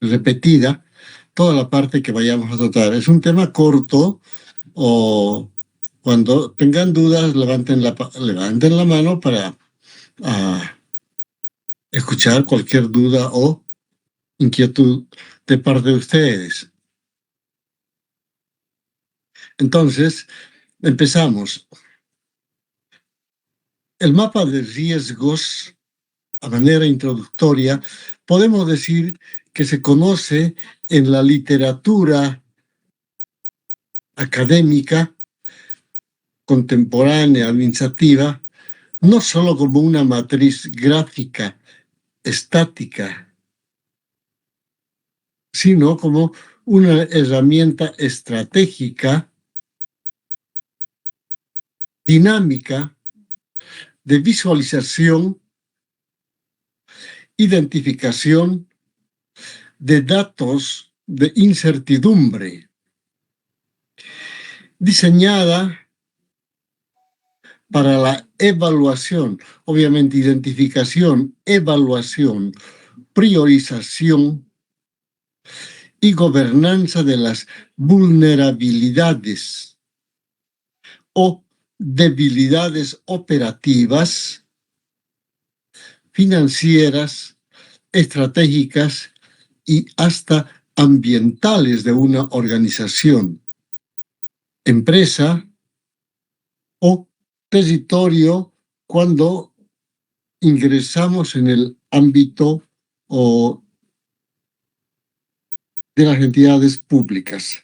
repetida toda la parte que vayamos a tratar. Es un tema corto, o cuando tengan dudas, levanten la mano para escuchar cualquier duda o inquietud de parte de ustedes. Entonces, empezamos. El mapa de riesgos, a manera introductoria, podemos decir que se conoce en la literatura académica, contemporánea, administrativa, no solo como una matriz gráfica estática, sino como una herramienta estratégica, dinámica, de visualización, identificación de datos de incertidumbre, diseñada para la evaluación, obviamente identificación, evaluación, priorización y gobernanza de las vulnerabilidades o debilidades operativas, financieras, estratégicas y hasta ambientales de una organización, empresa o territorio cuando ingresamos en el ámbito de las entidades públicas.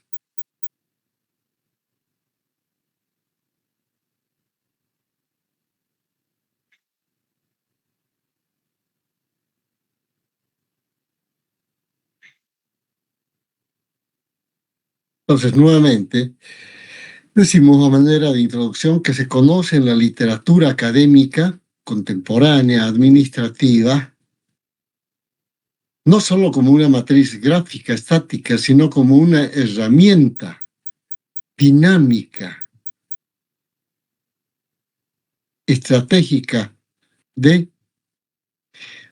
Entonces, nuevamente, decimos a manera de introducción que se conoce en la literatura académica, contemporánea, administrativa, no solo como una matriz gráfica estática, sino como una herramienta dinámica, estratégica de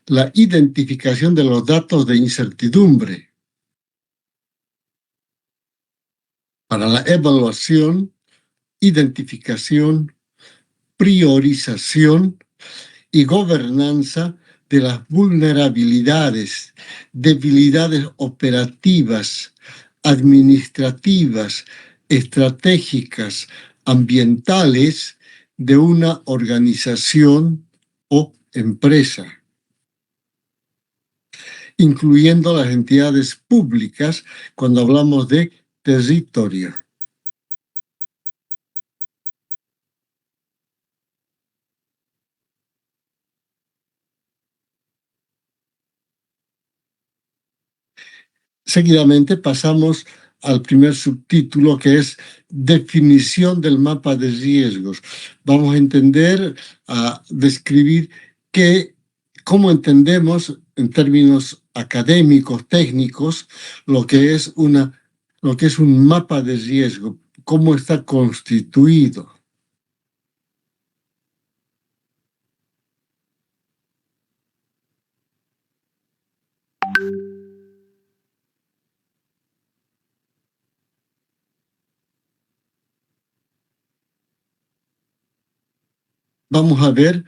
la identificación de los datos de incertidumbre para la evaluación, identificación, priorización y gobernanza de las vulnerabilidades, debilidades operativas, administrativas, estratégicas, ambientales de una organización o empresa, incluyendo las entidades públicas cuando hablamos de territorio. Seguidamente pasamos al primer subtítulo, que es definición del mapa de riesgos. Vamos a entender, a describir cómo entendemos en términos académicos, técnicos, lo que es un mapa de riesgo, cómo está constituido. Vamos a ver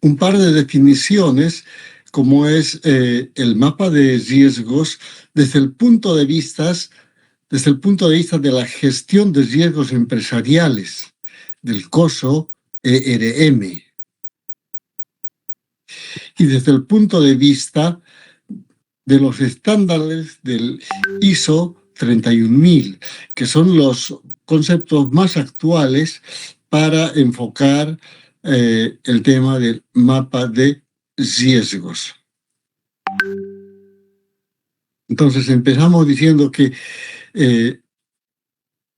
un par de definiciones, como es el mapa de riesgos desde el punto de vista de la gestión de riesgos empresariales, del COSO ERM, y desde el punto de vista de los estándares del ISO 31000, que son los conceptos más actuales para enfocar el tema del mapa de riesgos. Entonces empezamos diciendo que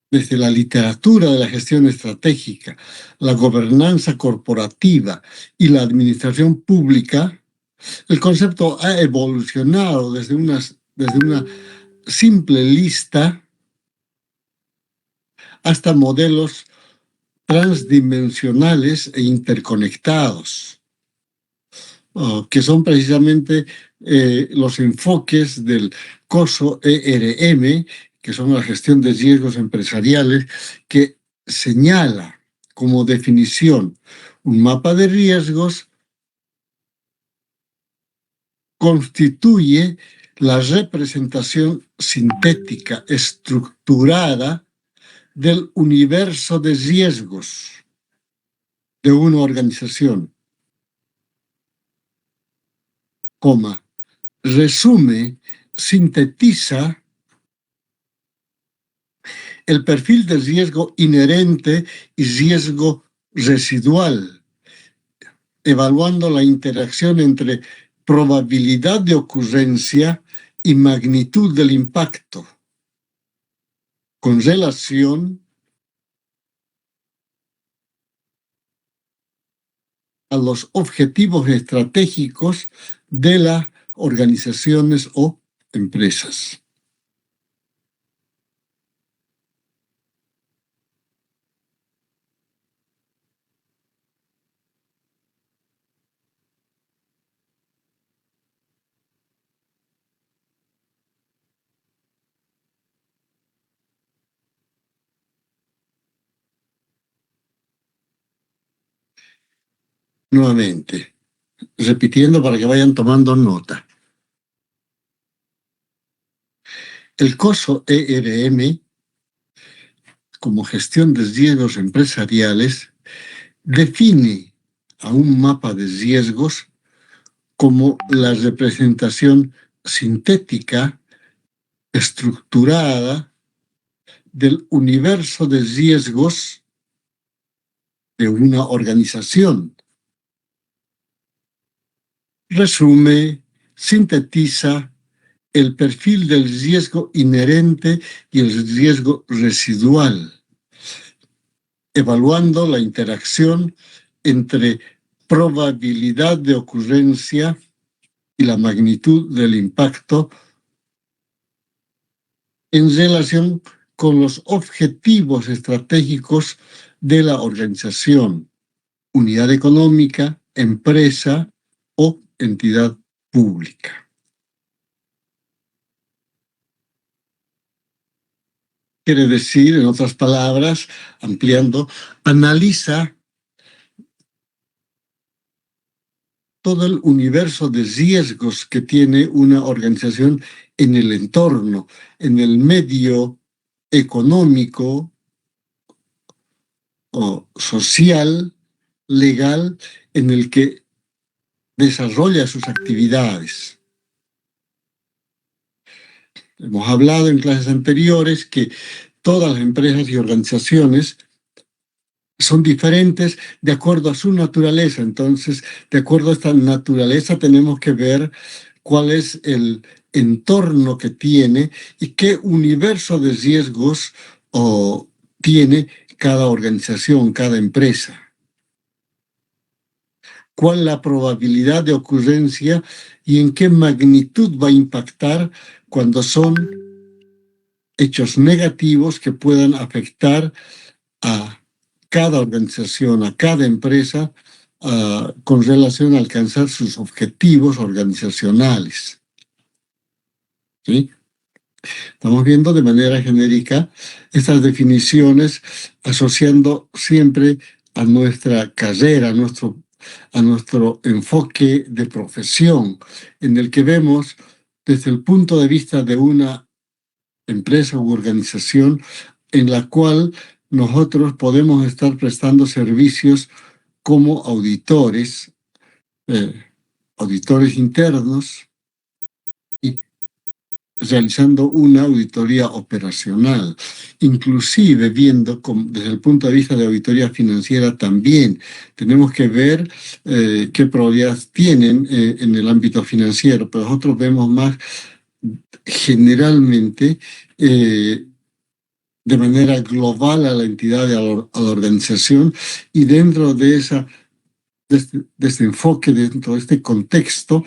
desde la literatura de la gestión estratégica, la gobernanza corporativa y la administración pública, el concepto ha evolucionado desde una simple lista hasta modelos transdimensionales e interconectados, que son precisamente los enfoques del COSO ERM, que son la gestión de riesgos empresariales, que señala como definición un mapa de riesgos constituye la representación sintética estructurada del universo de riesgos de una organización, coma, resume, sintetiza el perfil de riesgo inherente y riesgo residual, evaluando la interacción entre probabilidad de ocurrencia y magnitud del impacto, con relación a los objetivos estratégicos de las organizaciones o empresas. Nuevamente, repitiendo para que vayan tomando nota. El COSO ERM, como gestión de riesgos empresariales, define a un mapa de riesgos como la representación sintética, estructurada del universo de riesgos de una organización. Resume, sintetiza el perfil del riesgo inherente y el riesgo residual, evaluando la interacción entre probabilidad de ocurrencia y la magnitud del impacto en relación con los objetivos estratégicos de la organización, unidad económica, empresa o entidad pública. Quiere decir, en otras palabras, ampliando, analiza todo el universo de riesgos que tiene una organización en el entorno, en el medio económico o social, legal, en el que desarrolla sus actividades. Hemos hablado en clases anteriores que todas las empresas y organizaciones son diferentes de acuerdo a su naturaleza. Entonces, de acuerdo a esta naturaleza, tenemos que ver cuál es el entorno que tiene y qué universo de riesgos tiene cada organización, cada empresa. Cuál la probabilidad de ocurrencia y en qué magnitud va a impactar cuando son hechos negativos que puedan afectar a cada organización, a cada empresa, con relación a alcanzar sus objetivos organizacionales. ¿Sí? Estamos viendo de manera genérica estas definiciones, asociando siempre a nuestra carrera, a nuestro enfoque de profesión, en el que vemos desde el punto de vista de una empresa u organización en la cual nosotros podemos estar prestando servicios como auditores, auditores internos, y realizando una auditoría operacional, inclusive viendo desde el punto de vista de auditoría financiera también. Tenemos que ver qué probabilidades tienen en el ámbito financiero, pero nosotros vemos más generalmente de manera global a la entidad, a la organización, y dentro de este enfoque, dentro de este contexto,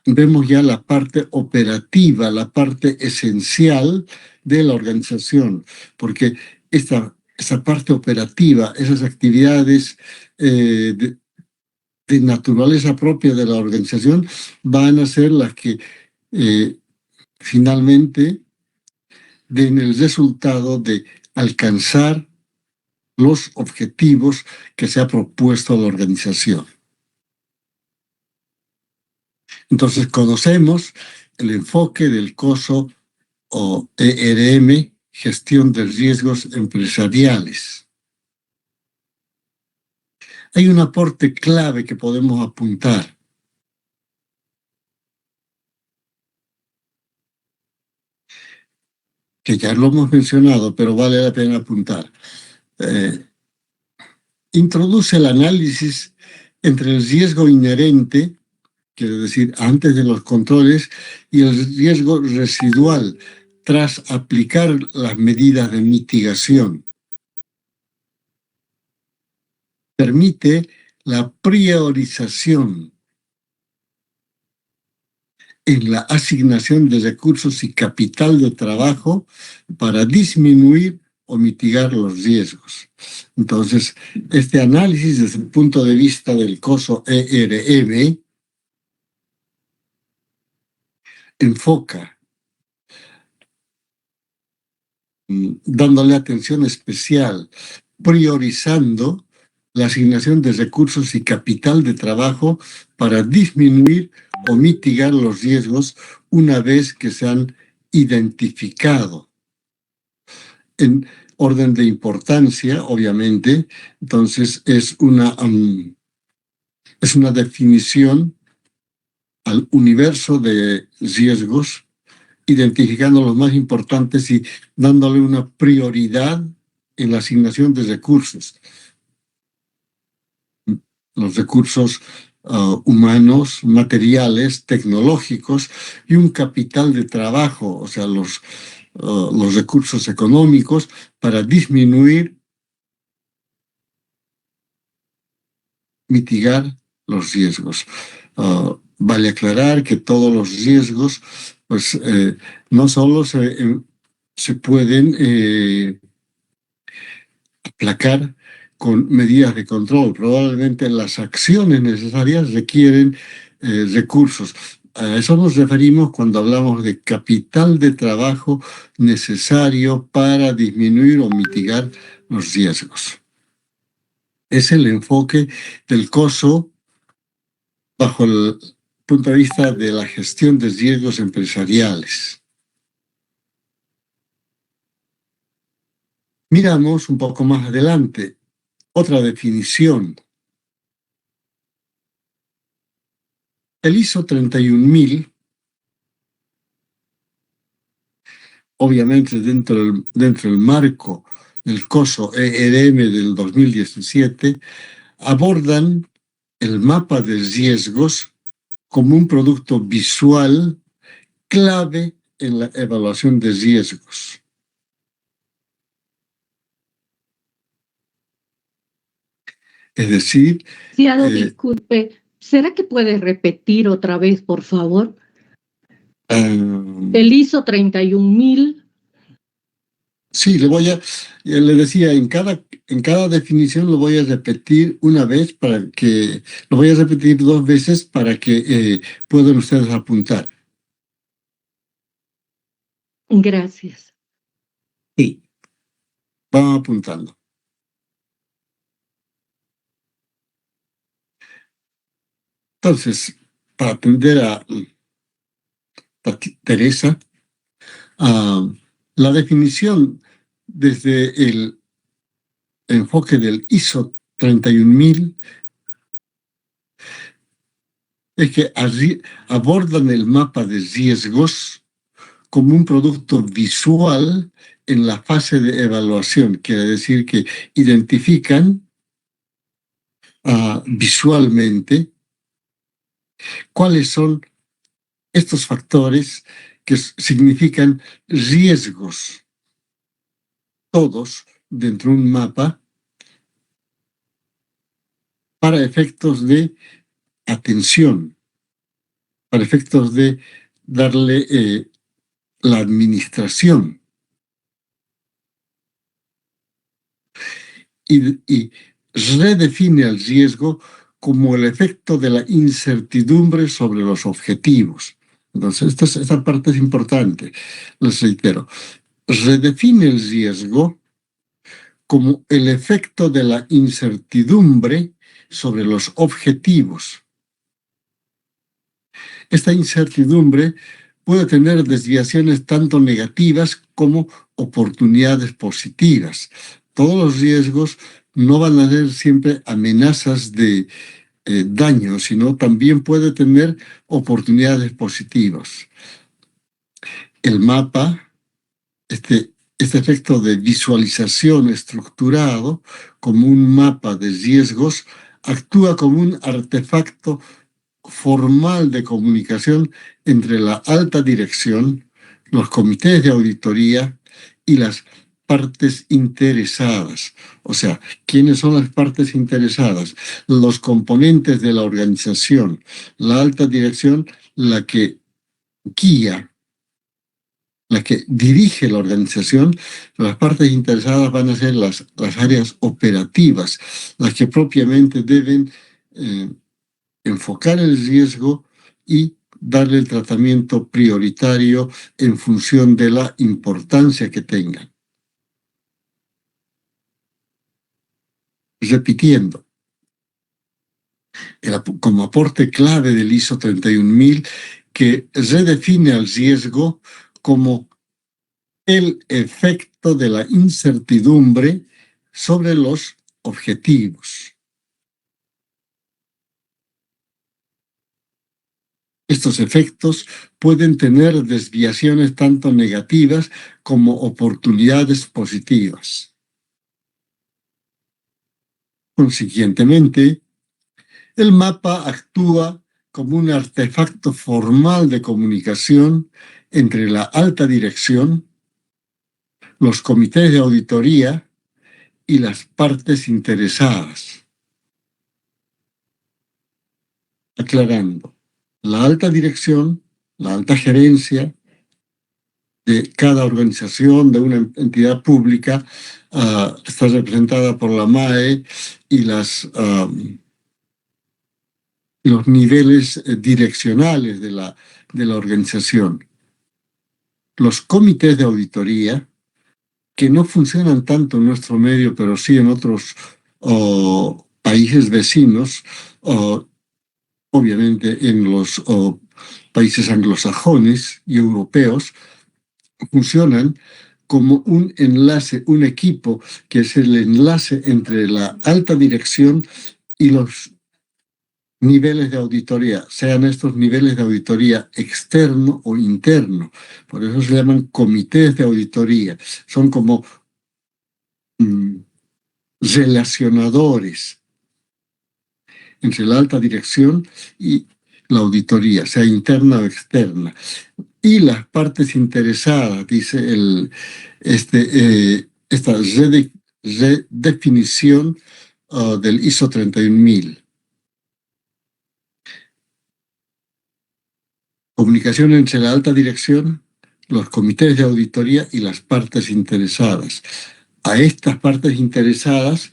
vemos ya la parte operativa, la parte esencial de la organización, porque esta parte operativa, esas actividades de de naturaleza propia de la organización van a ser las que finalmente den el resultado de alcanzar los objetivos que se ha propuesto la organización. Entonces conocemos el enfoque del COSO o ERM, gestión de riesgos empresariales. Hay un aporte clave que podemos apuntar. Que ya lo hemos mencionado, pero vale la pena apuntar. Introduce el análisis entre el riesgo inherente, quiere decir, antes de los controles, y el riesgo residual, tras aplicar las medidas de mitigación. Permite la priorización en la asignación de recursos y capital de trabajo para disminuir o mitigar los riesgos. Entonces, este análisis desde el punto de vista del COSO ERM enfoca dándole atención especial, priorizando la asignación de recursos y capital de trabajo para disminuir o mitigar los riesgos una vez que se han identificado. En orden de importancia, obviamente, entonces es una definición al universo de riesgos, identificando los más importantes y dándole una prioridad en la asignación de recursos. Los recursos humanos, materiales, tecnológicos y un capital de trabajo, o sea, los recursos económicos para disminuir, mitigar los riesgos. Vale aclarar que todos los riesgos, pues, no solo se pueden aplacar con medidas de control. Probablemente las acciones necesarias requieren recursos. A eso nos referimos cuando hablamos de capital de trabajo necesario para disminuir o mitigar los riesgos. Es el enfoque del COSO bajo el punto de vista de la gestión de riesgos empresariales. Miramos un poco más adelante otra definición. El ISO 31000, obviamente dentro del marco del COSO ERM del 2017, abordan el mapa de riesgos como un producto visual clave en la evaluación de riesgos. Es decir... disculpe, ¿será que puede repetir otra vez, por favor? El ISO 31000. Sí, le decía, en cada definición lo voy a repetir una vez lo voy a repetir 2 veces para que puedan ustedes apuntar. Gracias. Sí, vamos apuntando. Entonces, para atender a Teresa, la definición desde el enfoque del ISO 31000 es que abordan el mapa de riesgos como un producto visual en la fase de evaluación. Quiere decir que identifican visualmente cuáles son estos factores que significan riesgos, todos dentro de un mapa, para efectos de atención, para efectos de darle la administración. Y redefine el riesgo como el efecto de la incertidumbre sobre los objetivos. Entonces, esta parte es importante. Les reitero, redefine el riesgo como el efecto de la incertidumbre sobre los objetivos. Esta incertidumbre puede tener desviaciones tanto negativas como oportunidades positivas. Todos los riesgos no van a ser siempre amenazas de daño, sino también puede tener oportunidades positivas. El mapa, este efecto de visualización estructurado como un mapa de riesgos, actúa como un artefacto formal de comunicación entre la alta dirección, los comités de auditoría y las partes interesadas. O sea, ¿quiénes son las partes interesadas? Los componentes de la organización, la alta dirección, la que guía, la que dirige la organización. Las partes interesadas van a ser las áreas operativas, las que propiamente deben enfocar el riesgo y darle el tratamiento prioritario en función de la importancia que tengan. Repitiendo, como aporte clave del ISO 31000, que redefine al riesgo como el efecto de la incertidumbre sobre los objetivos. Estos efectos pueden tener desviaciones tanto negativas como oportunidades positivas. Consiguientemente, el mapa actúa como un artefacto formal de comunicación entre la alta dirección, los comités de auditoría y las partes interesadas. Aclarando, la alta dirección, la alta gerencia de cada organización, de una entidad pública, está representada por la MAE y los niveles direccionales de la organización. Los comités de auditoría, que no funcionan tanto en nuestro medio, pero sí en otros países vecinos, obviamente en los países anglosajones y europeos, funcionan como un enlace, un equipo que es el enlace entre la alta dirección y los niveles de auditoría, sean estos niveles de auditoría externo o interno. Por eso se llaman comités de auditoría. Son como relacionadores entre la alta dirección y la auditoría, sea interna o externa. Y las partes interesadas, dice esta redefinición del ISO 31000. Comunicación entre la alta dirección, los comités de auditoría y las partes interesadas. A estas partes interesadas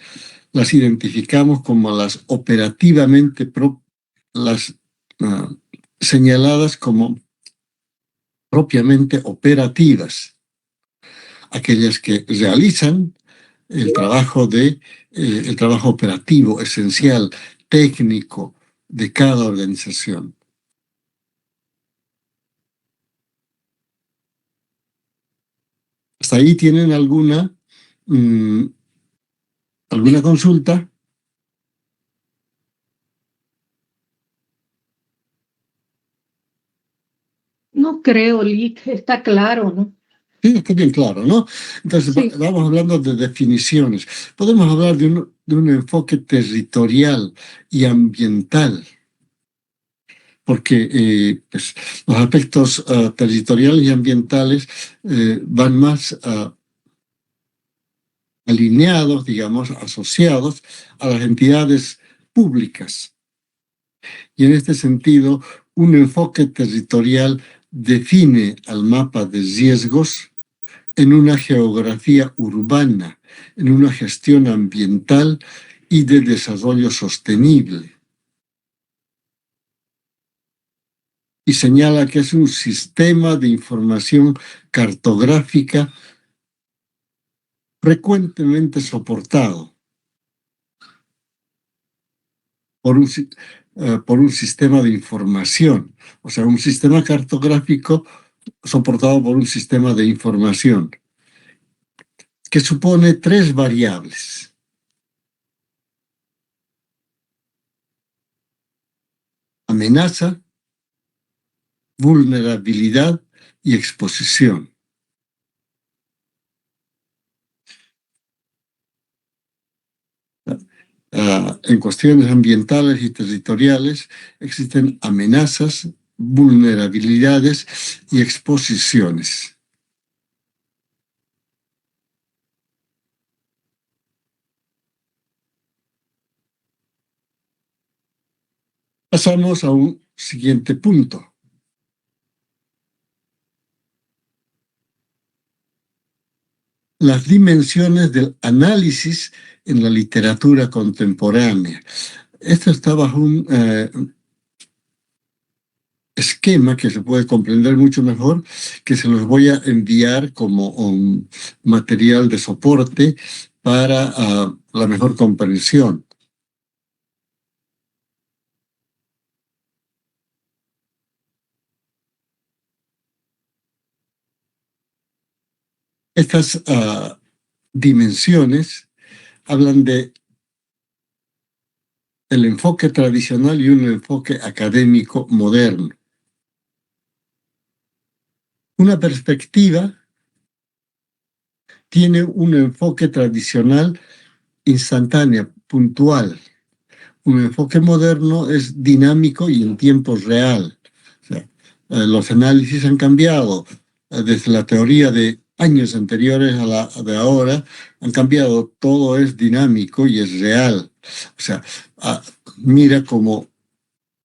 las identificamos como las operativamente señaladas como propiamente operativas, aquellas que realizan el trabajo operativo esencial, técnico de cada organización. ¿Hasta ahí tienen alguna consulta? No creo, Lick, está claro, ¿no? Sí, está bien claro, ¿no? Entonces, Sí. vamos hablando de definiciones. Podemos hablar de un enfoque territorial y ambiental, porque pues, los aspectos territoriales y ambientales van más alineados, digamos, asociados a las entidades públicas. Y en este sentido, un enfoque territorial define al mapa de riesgos en una geografía urbana, en una gestión ambiental y de desarrollo sostenible. y señala que es un sistema de información cartográfica frecuentemente soportado por un sistema de información, o sea, un sistema cartográfico soportado por un sistema de información, que supone tres variables: amenaza, vulnerabilidad y exposición. En cuestiones ambientales y territoriales existen amenazas, vulnerabilidades y exposiciones. Pasamos a un siguiente punto. Las dimensiones del análisis en la literatura contemporánea. Esto está bajo un esquema que se puede comprender mucho mejor, que se los voy a enviar como un material de soporte para la mejor comprensión. Estas dimensiones hablan de el enfoque tradicional y un enfoque académico moderno. Una perspectiva tiene un enfoque tradicional instantáneo, puntual. Un enfoque moderno es dinámico y en tiempo real. O sea, los análisis han cambiado desde la teoría de años anteriores a la de ahora, han cambiado, todo es dinámico y es real. O sea, mira como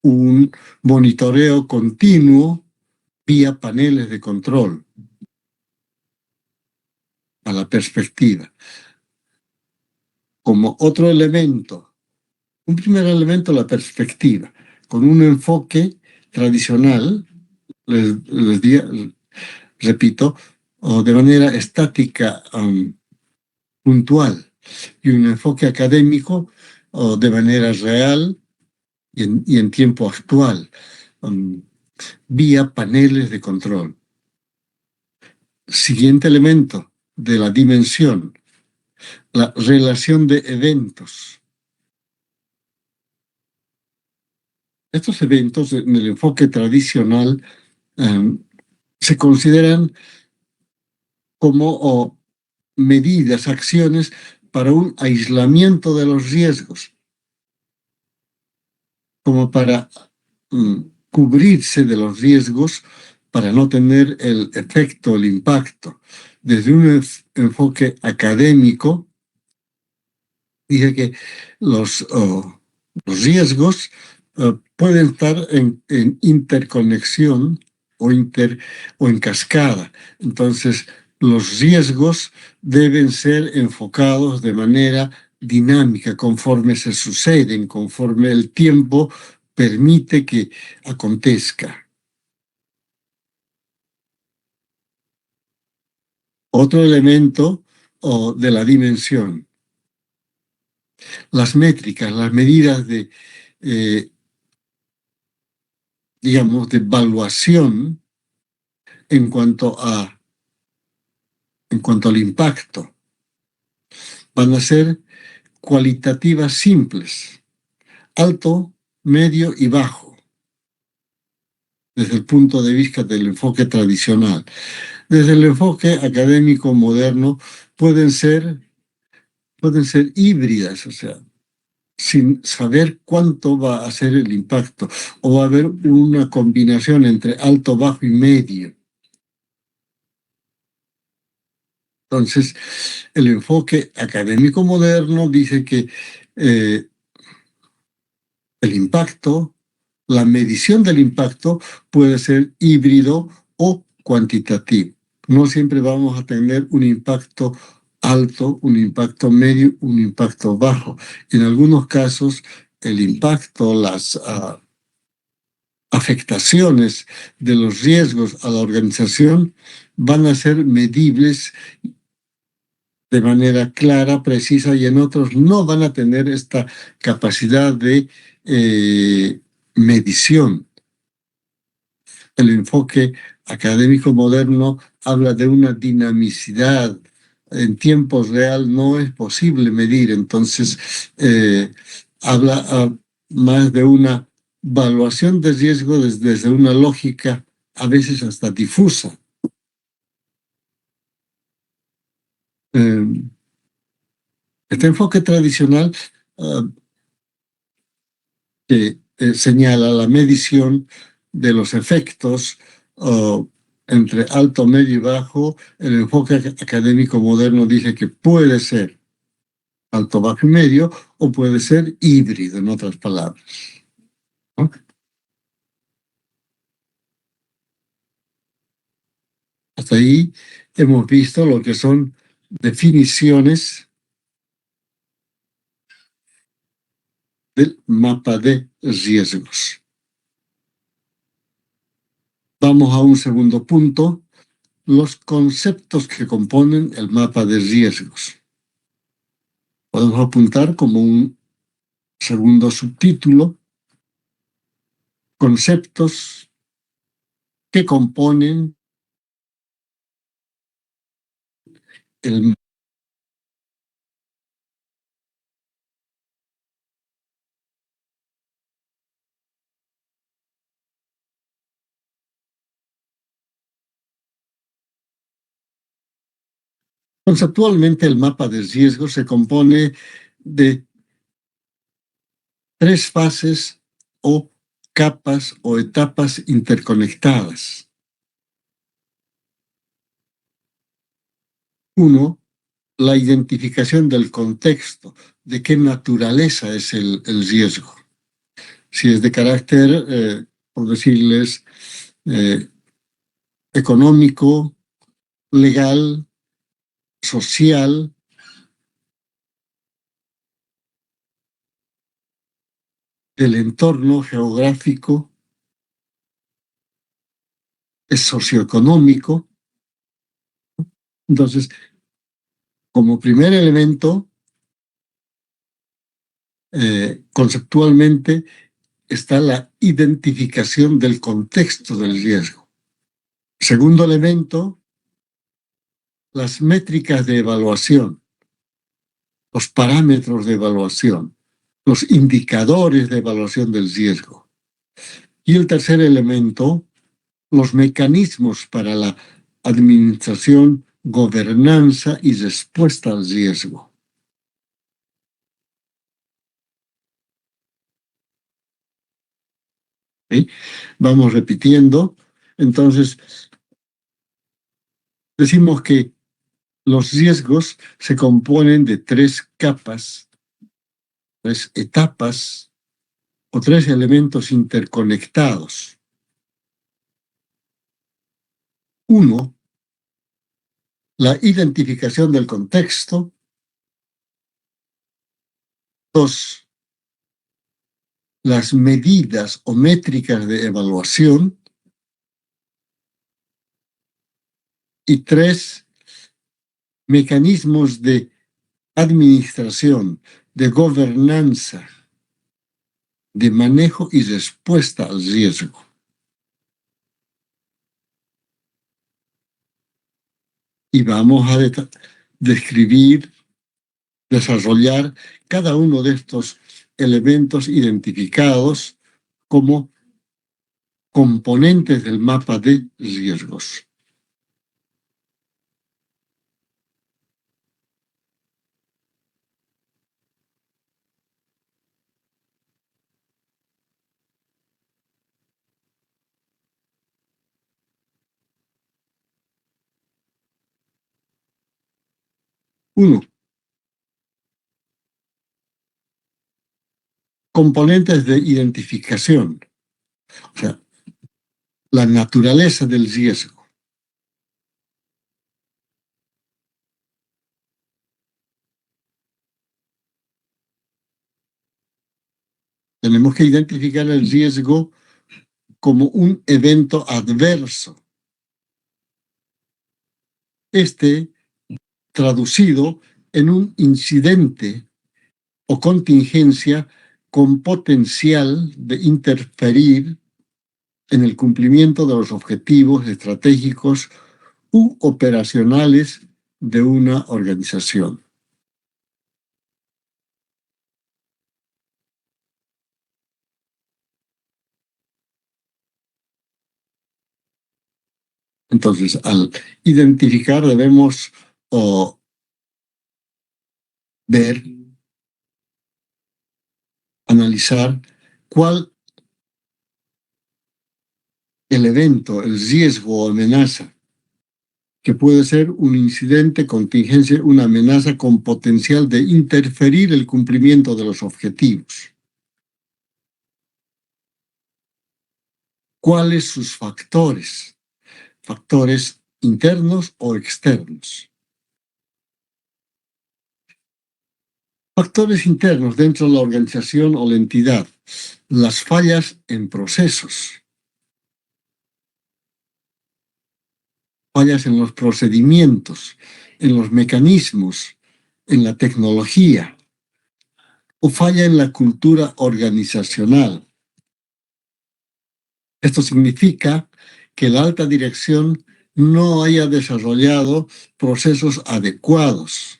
un monitoreo continuo vía paneles de control a la perspectiva. Como otro elemento, un primer elemento, la perspectiva, con un enfoque tradicional, repito, o de manera estática, puntual, y un enfoque académico o de manera real y en tiempo actual, vía paneles de control. Siguiente elemento de la dimensión, la relación de eventos. Estos eventos, en el enfoque tradicional, se consideran como medidas, acciones para un aislamiento de los riesgos, como para cubrirse de los riesgos, para no tener el efecto, el impacto. Desde un enfoque académico, dice que los riesgos pueden estar en interconexión o en cascada. Entonces, los riesgos deben ser enfocados de manera dinámica, conforme se suceden, conforme el tiempo permite que acontezca. Otro elemento de la dimensión: las métricas, las medidas de, digamos, de evaluación en cuanto al impacto. Van a ser cualitativas simples: alto, medio y bajo, desde el punto de vista del enfoque tradicional. Desde el enfoque académico moderno pueden ser híbridas, o sea, sin saber cuánto va a ser el impacto, o va a haber una combinación entre alto, bajo y medio. Entonces, el enfoque académico moderno dice que el impacto, la medición del impacto puede ser híbrido o cuantitativo. No siempre vamos a tener un impacto alto, un impacto medio, un impacto bajo. En algunos casos, el impacto, las afectaciones de los riesgos a la organización van a ser medibles de manera clara, precisa, y en otros no van a tener esta capacidad de medición. El enfoque académico moderno habla de una dinamicidad. En tiempos real no es posible medir, entonces habla más de una evaluación de riesgo desde una lógica a veces hasta difusa. Este enfoque tradicional que señala la medición de los efectos entre alto, medio y bajo, el enfoque académico moderno dice que puede ser alto, bajo y medio, o puede ser híbrido, en otras palabras, ¿no? Hasta ahí hemos visto lo que son definiciones del mapa de riesgos. Vamos a un segundo punto, los conceptos que componen el mapa de riesgos. Podemos apuntar como un segundo subtítulo, conceptos que componen el. Conceptualmente, el mapa de riesgo se compone de tres fases o capas o etapas interconectadas. Uno, la identificación del contexto, de qué naturaleza es el riesgo. Si es de carácter, por decirles, económico, legal, social, del entorno geográfico, es socioeconómico. Entonces, como primer elemento, conceptualmente, está la identificación del contexto del riesgo. Segundo elemento, las métricas de evaluación, los parámetros de evaluación, los indicadores de evaluación del riesgo. Y el tercer elemento, los mecanismos para la administración, gobernanza y respuesta al riesgo. ¿Sí? Vamos repitiendo. Entonces, decimos que los riesgos se componen de tres capas, tres etapas o tres elementos interconectados. Uno, la identificación del contexto. Dos, las medidas o métricas de evaluación. Y tres, mecanismos de administración, de gobernanza, de manejo y respuesta al riesgo. Y vamos a describir, desarrollar cada uno de estos elementos identificados como componentes del mapa de riesgos. Uno, componentes de identificación, o sea, la naturaleza del riesgo. Tenemos que identificar el riesgo como un evento adverso. Traducido en un incidente o contingencia con potencial de interferir en el cumplimiento de los objetivos estratégicos u operacionales de una organización. Entonces, al identificar debemos ver, analizar cuál el evento, el riesgo o amenaza, que puede ser un incidente, contingencia, una amenaza con potencial de interferir el cumplimiento de los objetivos. ¿Cuáles sus factores? Factores internos o externos. Factores internos dentro de la organización o la entidad. Las fallas en procesos. Fallas en los procedimientos, en los mecanismos, en la tecnología, o falla en la cultura organizacional. Esto significa que la alta dirección no haya desarrollado procesos adecuados,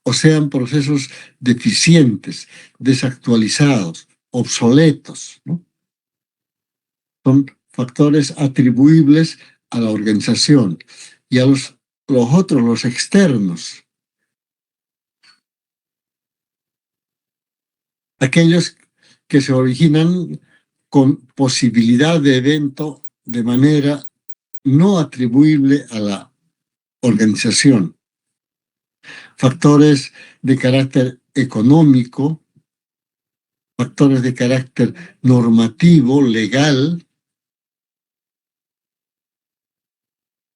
o sean procesos deficientes, desactualizados, obsoletos, ¿no? Son factores atribuibles a la organización y a los otros, los externos, aquellos que se originan con posibilidad de evento de manera no atribuible a la organización. Factores de carácter económico, factores de carácter normativo, legal,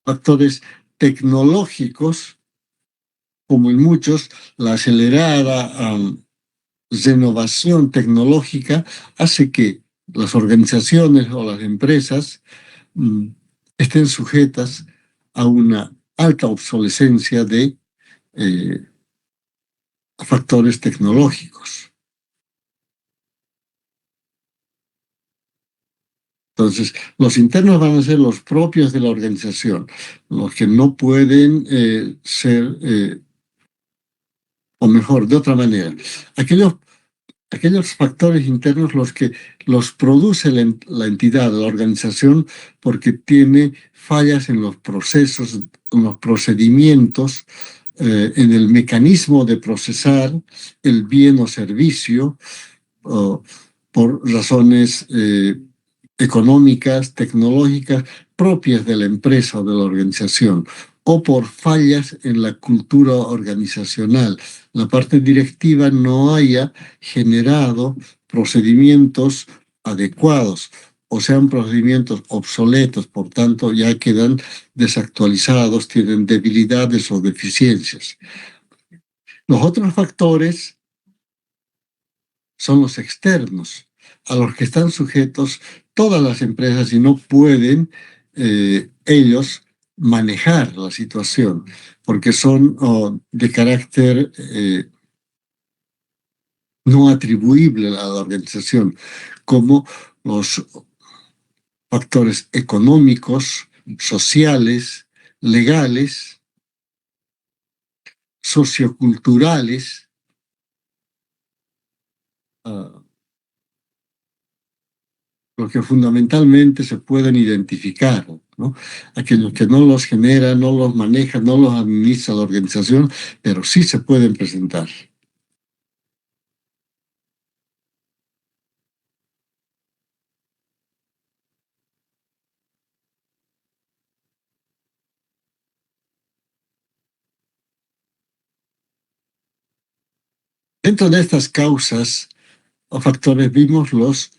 factores tecnológicos, como en muchos, la acelerada renovación tecnológica hace que las organizaciones o las empresas estén sujetas a una alta obsolescencia de factores tecnológicos. Entonces, los internos van a ser los propios de la organización, los que no pueden ser, o mejor, de otra manera, aquellos factores internos los que los produce la entidad, la organización, porque tiene fallas en los procesos, en los procedimientos, en el mecanismo de procesar el bien o servicio, por razones económicas, tecnológicas, propias de la empresa o de la organización, o por fallas en la cultura organizacional. La parte directiva no haya generado procedimientos adecuados, o sean procedimientos obsoletos, por tanto ya quedan desactualizados, tienen debilidades o deficiencias. Los otros factores son los externos, a los que están sujetos todas las empresas y no pueden ellos manejar la situación, porque son de carácter no atribuible a la organización, como los factores económicos, sociales, legales, socioculturales, los que fundamentalmente se pueden identificar, ¿no? Aquellos que no los generan, no los manejan, no los administra la organización, pero sí se pueden presentar. Dentro de estas causas o factores vimos los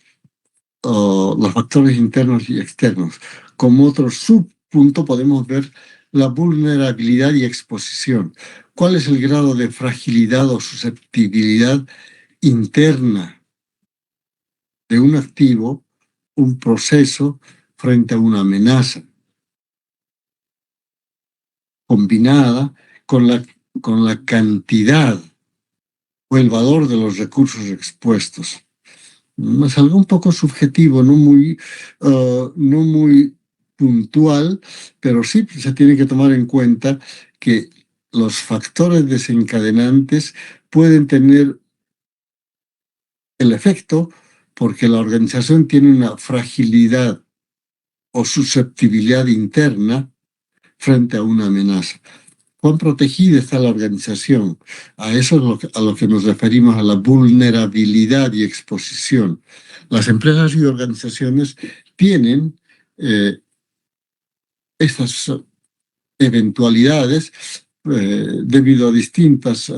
factores internos y externos. Como otro subpunto podemos ver la vulnerabilidad y exposición. ¿Cuál es el grado de fragilidad o susceptibilidad interna de un activo un proceso frente a una amenaza, combinada con la cantidad o el valor de los recursos expuestos. Es algo un poco subjetivo, no muy puntual, pero sí se tiene que tomar en cuenta que los factores desencadenantes pueden tener el efecto porque la organización tiene una fragilidad o susceptibilidad interna frente a una amenaza. ¿Cuán protegida está la organización? A eso es a lo que nos referimos, a la vulnerabilidad y exposición. Las empresas y organizaciones tienen estas eventualidades debido a distintas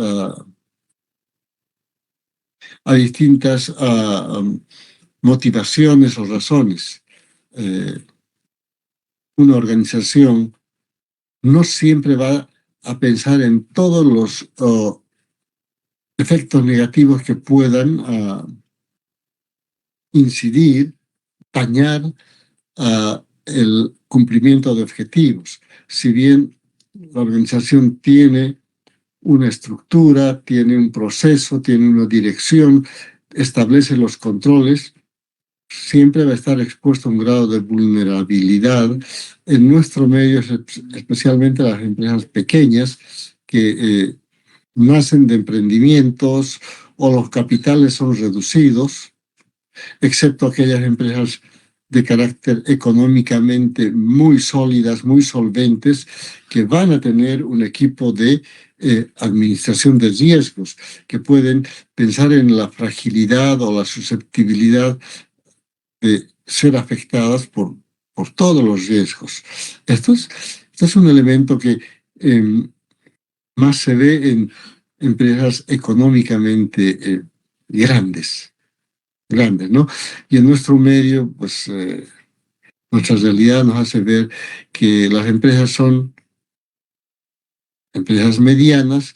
motivaciones o razones. Una organización no siempre va a pensar en todos los efectos negativos que puedan incidir, dañar el cumplimiento de objetivos. Si bien la organización tiene una estructura, tiene un proceso, tiene una dirección, establece los controles, siempre va a estar expuesto a un grado de vulnerabilidad. En nuestro medio, especialmente las empresas pequeñas, que nacen de emprendimientos o los capitales son reducidos, excepto aquellas empresas de carácter económicamente muy sólidas, muy solventes, que van a tener un equipo de administración de riesgos, que pueden pensar en la fragilidad o la susceptibilidad de ser afectadas por todos los riesgos. Esto es un elemento que más se ve en empresas económicamente grandes, ¿no? Y en nuestro medio, pues nuestra realidad nos hace ver que las empresas son empresas medianas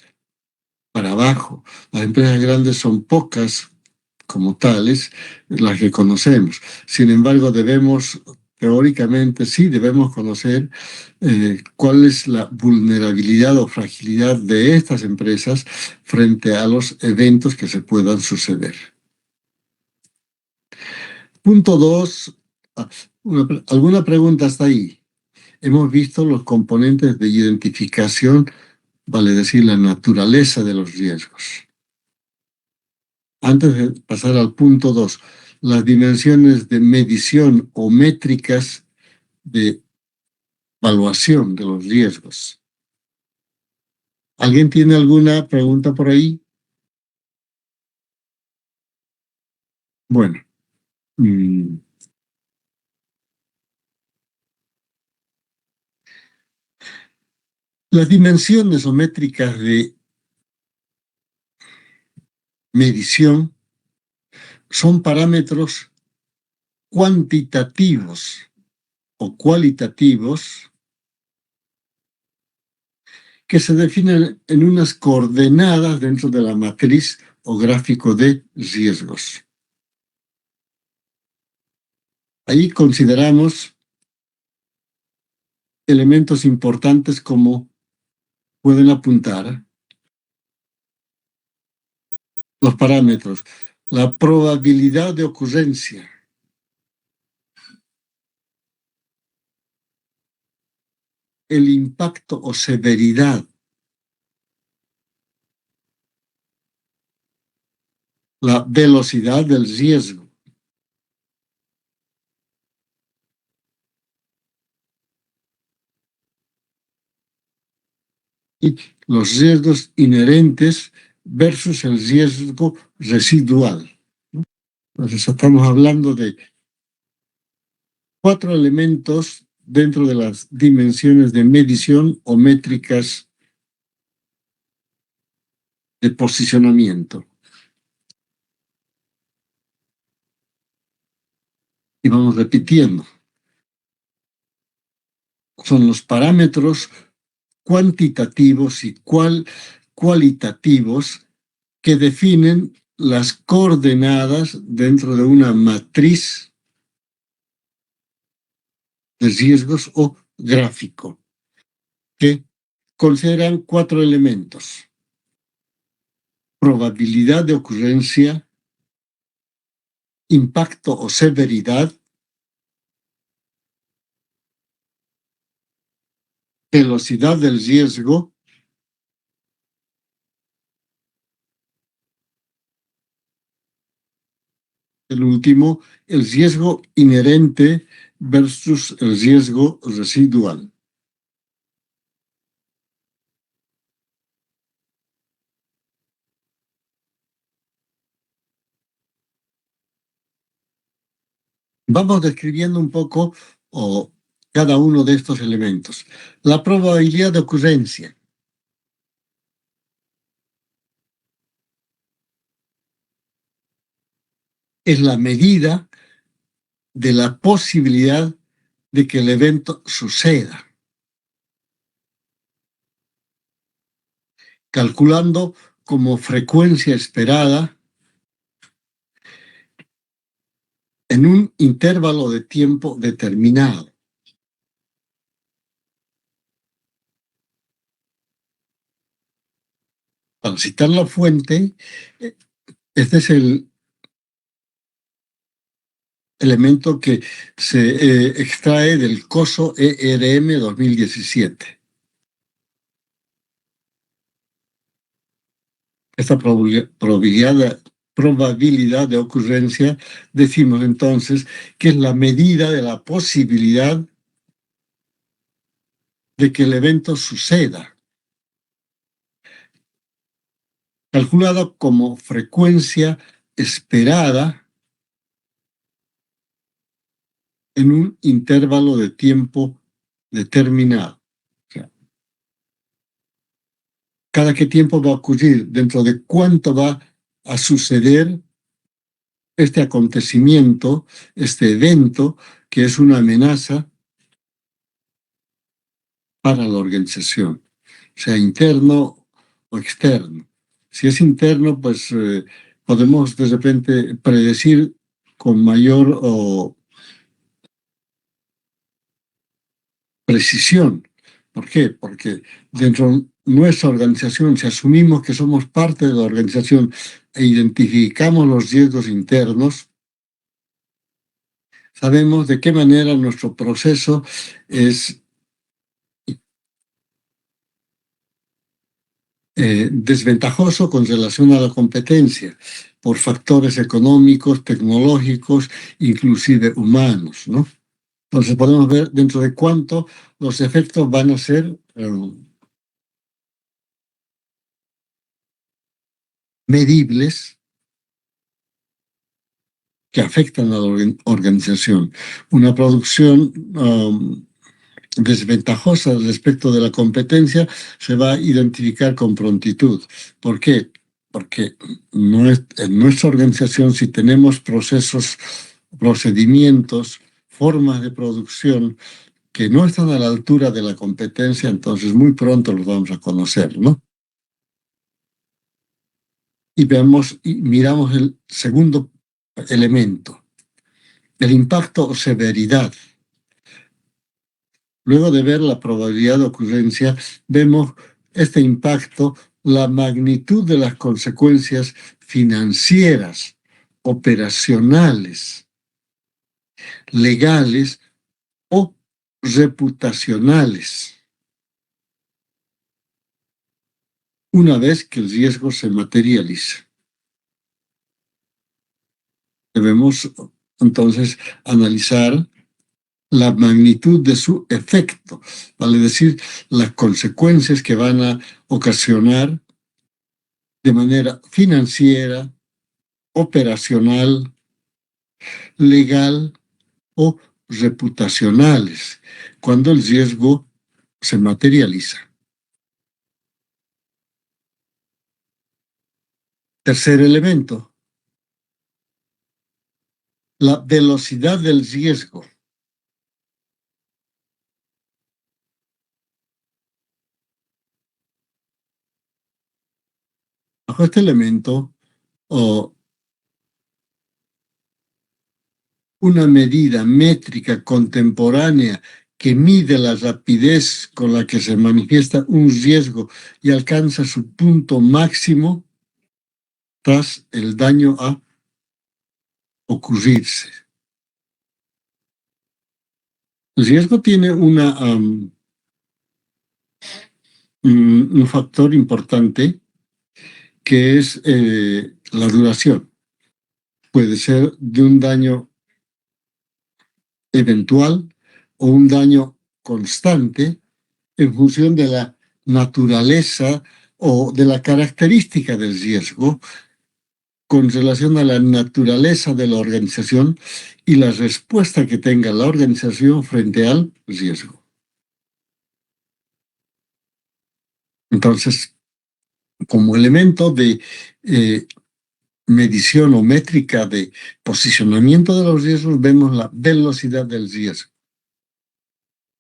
para abajo. Las empresas grandes son pocas como tales las que conocemos. Sin embargo, teóricamente, sí debemos conocer cuál es la vulnerabilidad o fragilidad de estas empresas frente a los eventos que se puedan suceder. Punto 2. ¿Alguna pregunta hasta ahí? Hemos visto los componentes de identificación, vale decir, la naturaleza de los riesgos. Antes de pasar al punto 2, las dimensiones de medición o métricas de evaluación de los riesgos. ¿Alguien tiene alguna pregunta por ahí? Bueno. Las dimensiones o métricas de medición son parámetros cuantitativos o cualitativos que se definen en unas coordenadas dentro de la matriz o gráfico de riesgos. Ahí consideramos elementos importantes como pueden apuntar los parámetros, la probabilidad de ocurrencia, el impacto o severidad, la velocidad del riesgo, y los riesgos inherentes versus el riesgo residual. Entonces estamos hablando de 4 elementos dentro de las dimensiones de medición o métricas de posicionamiento. Y vamos repitiendo. Son los parámetros cuantitativos y cualitativos que definen las coordenadas dentro de una matriz de riesgos o gráfico, que consideran 4 elementos: probabilidad de ocurrencia, impacto o severidad, velocidad del riesgo, el último, el riesgo inherente versus el riesgo residual. Vamos describiendo un poco cada uno de estos elementos. La probabilidad de ocurrencia es la medida de la posibilidad de que el evento suceda, calculando como frecuencia esperada en un intervalo de tiempo determinado. Para citar la fuente, este es el elemento que se extrae del COSO ERM 2017. Esta probabilidad de ocurrencia, decimos entonces que es la medida de la posibilidad de que el evento suceda, calculada como frecuencia esperada en un intervalo de tiempo determinado. O sea, cada qué tiempo va a ocurrir, dentro de cuánto va a suceder este acontecimiento, este evento, que es una amenaza para la organización, sea interno o externo. Si es interno, pues podemos de repente predecir con mayor precisión. ¿Por qué? Porque dentro de nuestra organización, si asumimos que somos parte de la organización e identificamos los riesgos internos, sabemos de qué manera nuestro proceso es desventajoso con relación a la competencia por factores económicos, tecnológicos, inclusive humanos, ¿no? Entonces podemos ver dentro de cuánto los efectos van a ser medibles, que afectan a la organización. Una producción desventajosa respecto de la competencia se va a identificar con prontitud. ¿Por qué? Porque en nuestra organización, si tenemos procesos, procedimientos, formas de producción que no están a la altura de la competencia, entonces muy pronto los vamos a conocer, ¿no? Y vemos y miramos el segundo elemento, el impacto o severidad. Luego de ver la probabilidad de ocurrencia, vemos este impacto, la magnitud de las consecuencias financieras, operacionales, legales o reputacionales, una vez que el riesgo se materializa. Debemos entonces analizar la magnitud de su efecto, vale decir, las consecuencias que van a ocasionar de manera financiera, operacional, legal o reputacionales, cuando el riesgo se materializa. Tercer elemento, la velocidad del riesgo. Bajo este elemento, una medida métrica contemporánea que mide la rapidez con la que se manifiesta un riesgo y alcanza su punto máximo tras el daño a ocurrirse. El riesgo tiene un factor importante que es la duración. Puede ser de un daño eventual o un daño constante en función de la naturaleza o de la característica del riesgo con relación a la naturaleza de la organización y la respuesta que tenga la organización frente al riesgo. Entonces, como elemento de medición o métrica de posicionamiento de los riesgos, vemos la velocidad del riesgo,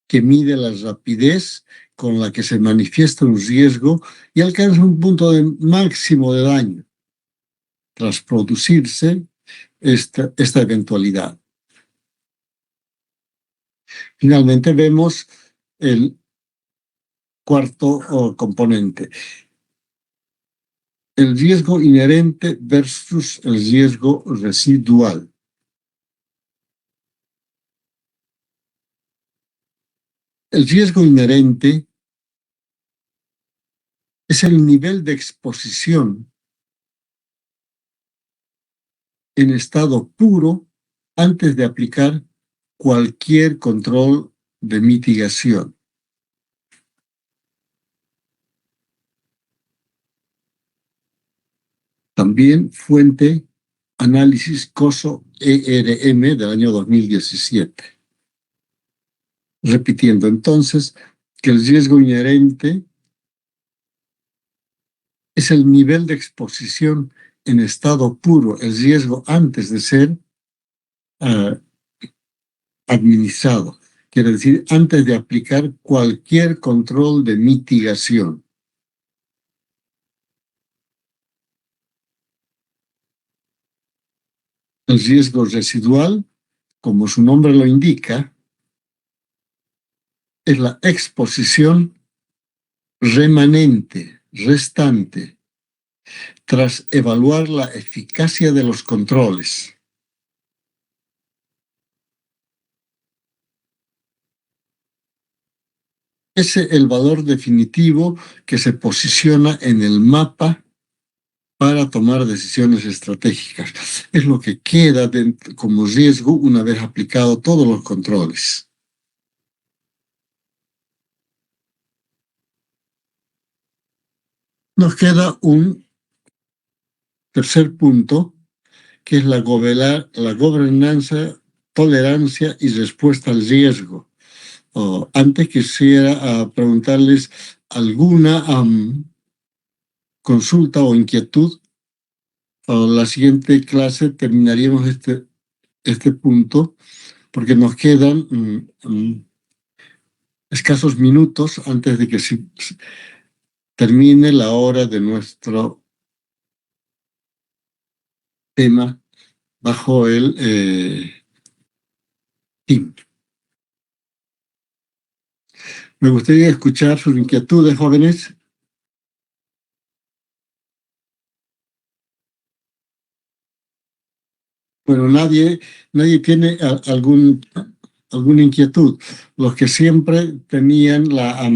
que mide la rapidez con la que se manifiesta un riesgo y alcanza un punto máximo de daño tras producirse esta eventualidad. Finalmente vemos el cuarto componente, el riesgo inherente versus el riesgo residual. El riesgo inherente es el nivel de exposición en estado puro antes de aplicar cualquier control de mitigación. También fuente análisis COSO-ERM del año 2017. Repitiendo entonces que el riesgo inherente es el nivel de exposición en estado puro, el riesgo antes de ser administrado. Quiere decir, antes de aplicar cualquier control de mitigación. El riesgo residual, como su nombre lo indica, es la exposición remanente, restante, tras evaluar la eficacia de los controles. Ese es el valor definitivo que se posiciona en el mapa para tomar decisiones estratégicas. Es lo que queda como riesgo una vez aplicado todos los controles. Nos queda un tercer punto, que es la gobernanza, tolerancia y respuesta al riesgo. Antes quisiera preguntarles alguna consulta o inquietud. La siguiente clase terminaríamos este punto porque nos quedan escasos minutos antes de que termine la hora de nuestro tema bajo el team. Me gustaría escuchar sus inquietudes, jóvenes. Bueno, nadie tiene alguna inquietud. Los que siempre tenían la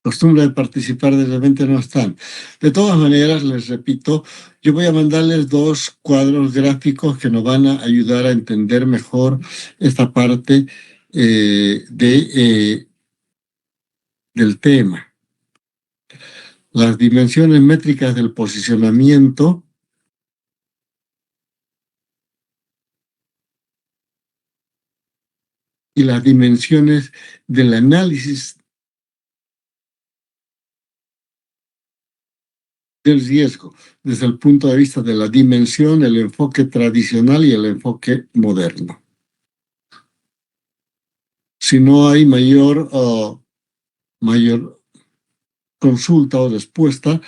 costumbre de participar de repente no están. De todas maneras, les repito, yo voy a mandarles 2 cuadros gráficos que nos van a ayudar a entender mejor esta parte del tema. Las dimensiones métricas del posicionamiento y las dimensiones del análisis del riesgo, desde el punto de vista de la dimensión, el enfoque tradicional y el enfoque moderno. Si no hay mayor consulta o respuesta,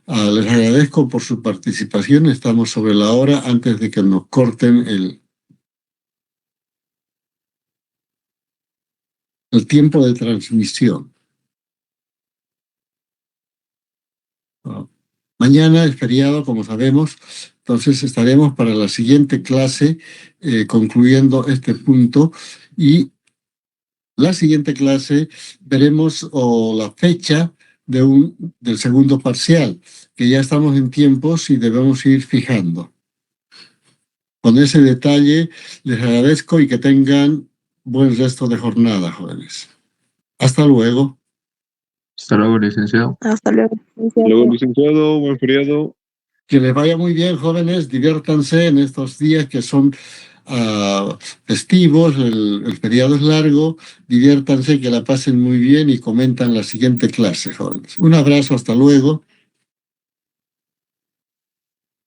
Les agradezco por su participación. Estamos sobre la hora antes de que nos corten el tiempo de transmisión. Mañana es feriado, como sabemos, entonces estaremos para la siguiente clase concluyendo este punto, y la siguiente clase veremos la fecha del segundo parcial, que ya estamos en tiempos y debemos ir fijando. Con ese detalle les agradezco y que tengan buen resto de jornada, jóvenes. Hasta luego. Hasta luego, licenciado. Hasta luego. Hasta luego, licenciado. Buen feriado. Que les vaya muy bien, jóvenes. Diviértanse en estos días que son festivos, el feriado es largo. Diviértanse, que la pasen muy bien y comentan la siguiente clase, jóvenes. Un abrazo, hasta luego.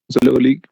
Hasta luego, Lick.